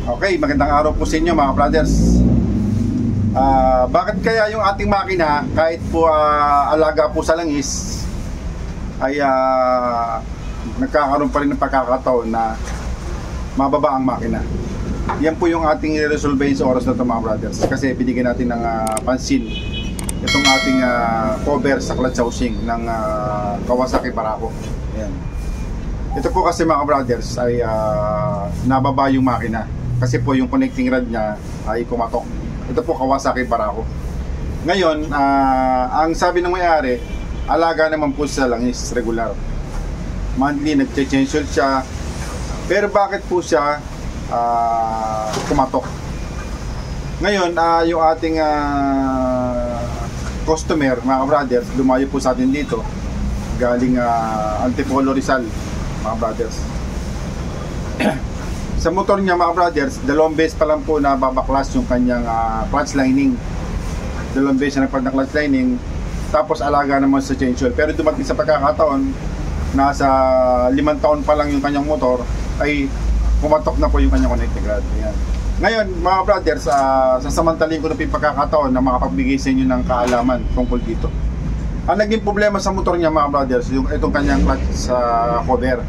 Okay, magandang araw po sa inyo mga brothers. Bakit kaya yung ating makina kahit po alaga po sa langis ay nagkakaroon pa rin ng pagkakataon na mababa ang makina? Yan po yung ating i-resolve sa oras na ito mga brothers, kasi binigyan natin ng pansin itong ating cover sa clutch housing ng Kawasaki Barako. Ayan. Ito po kasi mga brothers ay nababa yung makina kasi po yung connecting rod niya ay kumatok. Ito po Kawasaki Barako. Ngayon, ang sabi ng may-ari, alaga naman po sa langis, regular. Monthly, nag-change oil siya. Pero bakit po siya kumatok? Ngayon, yung ating customer, mga brothers, lumayo po sa atin dito. Galing Antipolo Rizal, mga brothers. Sa motor niya mga brothers, dalawang beses pa lang po na babaklas yung kanyang clutch lining. Dalawang beses na nagpag na clutch lining. Tapos alaga naman sa change oil. Pero dumating sa pagkakataon, nasa 5 taon pa lang yung kanyang motor, ay kumatok na po yung kanyang connecting rod. Ayan. Ngayon mga brothers, sasamantalin ko na po yung pagkakataon na makapagbigay sa inyo ng kaalaman tungkol dito. Ang naging problema sa motor niya mga brothers, yung itong kanyang clutch sa cover.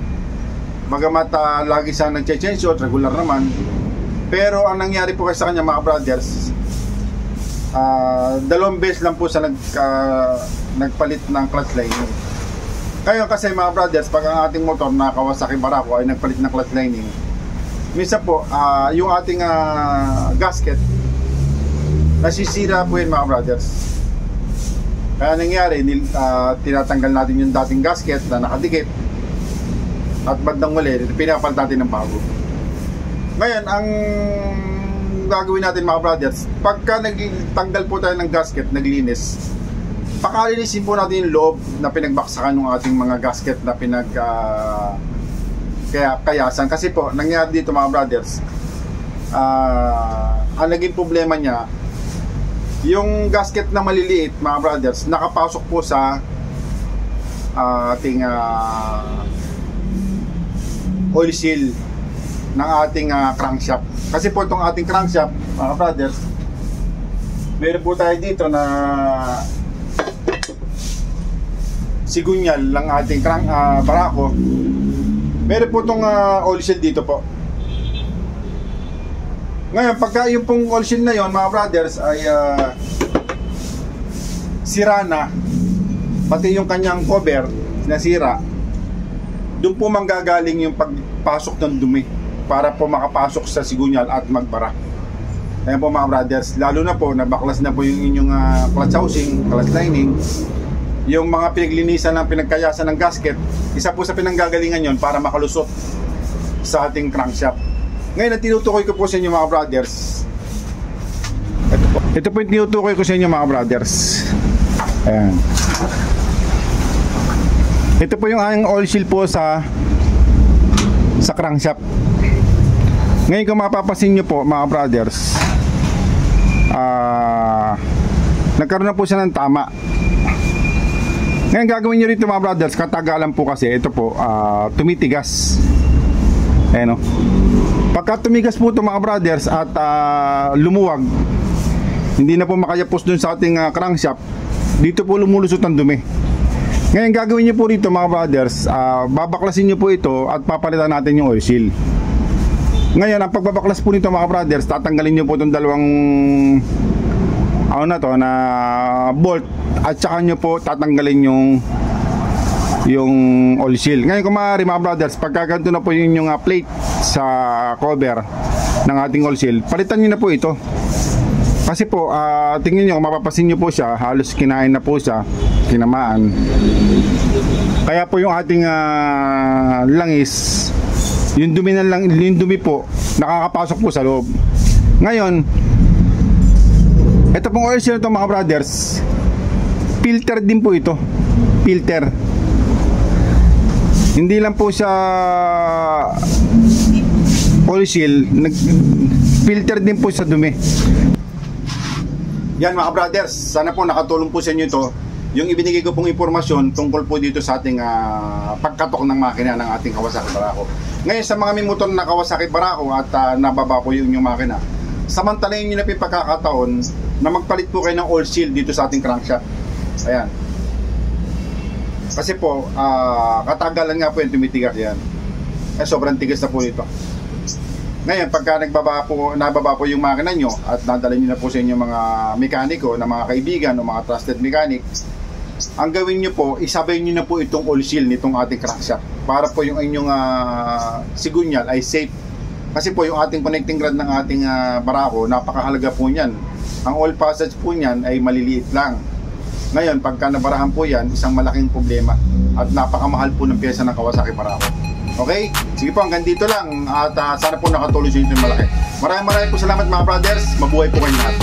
Bagamat lagi siyang nag-change oil, regular naman. Pero ang nangyari po kasi sa kanya mga brothers, dalawang beses lang po siya nagpalit ng clutch lining. Ngayon kasi mga brothers, pag ang ating motor na Kawasaki Barako ay nagpalit ng clutch lining, minsan po yung ating gasket nasisira po yun mga brothers. Kaya nangyari, tinatanggal natin yung dating gasket na nakadikit, at bandang muli, pinapalit natin ng bago. Ngayon, ang gagawin natin mga brothers, pagka nagtanggal po tayo ng gasket, naglinis, pakalinisin po natin yung loob na pinagbaksakan ng ating mga gasket na kayasan. Kasi po, nangyari dito mga brothers, ang naging problema niya, yung gasket na maliliit mga brothers, nakapasok po sa ating oil seal ng ating crankshaft. Kasi po itong ating crankshaft mga brothers, meron po tayo dito na sigunyal ng ating Barako. Meron po itong oil seal dito po. Ngayon pagka yung pong oil seal na yon mga brothers ay sira na, pati yung kanyang cover nasira, doon po manggagaling yung pagpasok ng dumi para po makapasok sa sigunyal at magbara. Ayan po mga brothers, lalo na po nabaklas na po yung inyong clutch housing, clutch lining, yung mga pinaglinisan ng pinagkayasan ng gasket, isa po sa pinanggagalingan yon para makalusot sa ating crankshaft. Ngayon, tinutukoy ko po sa inyo mga brothers, ito po yung tinutukoy ko sa inyo mga brothers. Ayan. Ito po yung aking oil seal po sa crankshaft. Ngayon kung mapapasin nyo po mga brothers, nagkaroon na po siya ng tama. Ngayon gagawin nyo rito mga brothers, katagalan po kasi ito po tumitigas. Ayan o. Pagka tumigas po ito mga brothers at lumuwag, hindi na po makayapos dun sa ating crankshaft, dito po lumulusot ang dumi. Ngayon gagawin nyo po rito mga brothers, babaklasin nyo po ito at papalitan natin yung oil seal. Ngayon ang pagbabaklas po nito mga brothers, tatanggalin nyo po itong dalawang na bolt, at saka nyo po tatanggalin yung oil seal. Ngayon kung maaari mga brothers, pagka ganito na po yung plate sa cover ng ating oil seal, palitan nyo na po ito. Kasi po, tingnan nyo, kung mapapasin nyo po siya, halos kinain na po siya, tinamaan. Kaya po yung ating langis, yung dumi po, nakakapasok po sa loob. Ngayon, ito pong oil seal ito mga brothers, filter din po ito. Filter. Hindi lang po siya oil seal, filter din po sa dumi. Yan mga brothers, sana po nakatulong po sa inyo ito. yung ibinigay ko pong impormasyon tungkol po dito sa ating pagkatok ng makina ng ating Kawasaki Barako. Ngayon sa mga may motor na Kawasaki Barako at nababa po yung makina, samantalayin nyo na po yung pagkakataon na magpalit po kayo ng oil seal dito sa ating crankshaft. Ayan. Kasi po, katagalan nga po yung tumitigas yan. Sobrang tigas na po nito. Ngayon, pagka nababa po yung makina nyo at nadala nyo na po sa inyo mga mekaniko na mga kaibigan o mga trusted mechanic, ang gawin nyo po, isabay nyo na po itong oil seal nitong ating crankshaft para po yung inyong sigunyal ay safe. Kasi po yung ating connecting rod ng ating Barako, napakahalaga po niyan. Ang oil passage po niyan ay maliliit lang. Ngayon, pagka nabarahan po yan, isang malaking problema at napakamahal po ng pyesa ng Kawasaki Barako. Okay? Sige po, hanggang dito lang at sana po nakatulong sa inyo malaki. Maraming po salamat mga brothers. Mabuhay po kayo lahat.